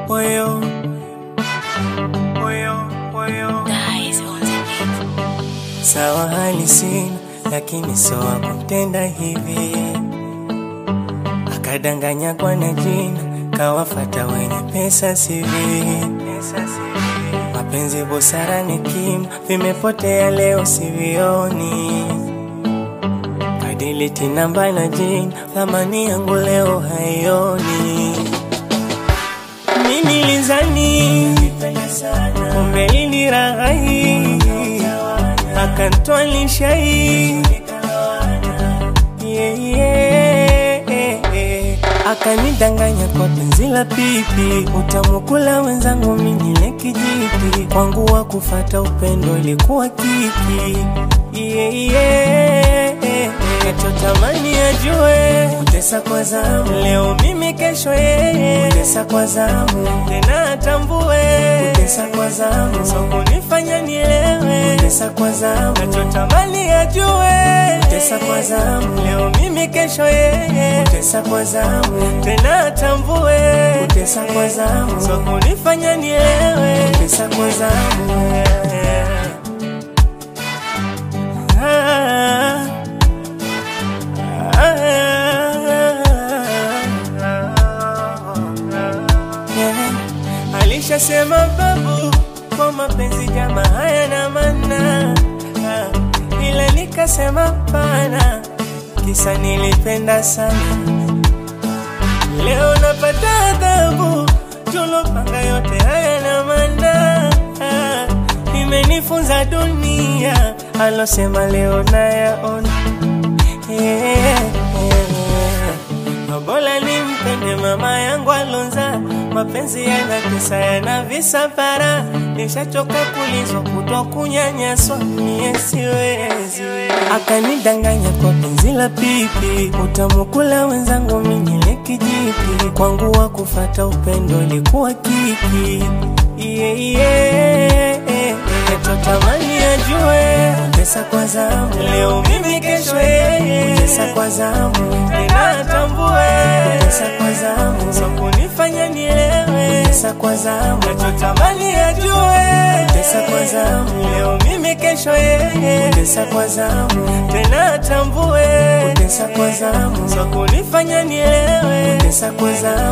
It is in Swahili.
Oyo. Sawa hali sina, lakini sawa kutenda hivi. Akadanganya kwa na jina, kawafata wenye pesa sivi. Mapenzi busara ni kima, vimepotea leo sivioni. Kadiliti namba na jina, thamani yangu leo haioni. Mimi nilizani kumbe ni raghai, akantwalisha hii akanidanganya kwa penzi la pipi. Utamukula wenzangu minile kijiti, kwangu wa kufata upendo ilikuwa kiki. Nachotamani ajue, utesa kwa zamu leo mimi kesho yeye. Utesa kwa zamu tena atambue, utesa kwa zamu so kunifanya nielewe. Utesa kwa zamu nachotamani ajue, utesa kwa zamu leo mimi kesho yeye. Utesa kwa zamu tena atambue, utesa kwa zamu so kunifanya nielewe. Utesa kwa zamu alishasema babu kwa mapenzi jama haya na mana, ila nikasema pana, kisa nilipenda sana. Leo napata adhabu, tulopanga yote haya na mana. Imenifunza dunia, alosema leo nayaona. Mabola nimpende mama yangu alonza, mapenzi yana pesa yana visafara. Nishachoka kulizwa kutokunyanyaswa, mie siwezi. Akanidanganya kwa penzi la pipi, utamukula wenzangu minile kijiti. Kwangu wa kufata upendo ilikuwa kiki. Nachotamani ajue, utesa kwa zamu leo mimi kesho yeye. Utesa kwa zamu tena atambue, utesa kwa zamu so kunifanya nielewe. Utesa kwa zamu nachotamani ajue, utesa kwa zamu leo mimi kesho yeye. Utesa kwa zamu tena atambue, utesa kwa zamu so kunifanya nielewe. Utesa kwa zamu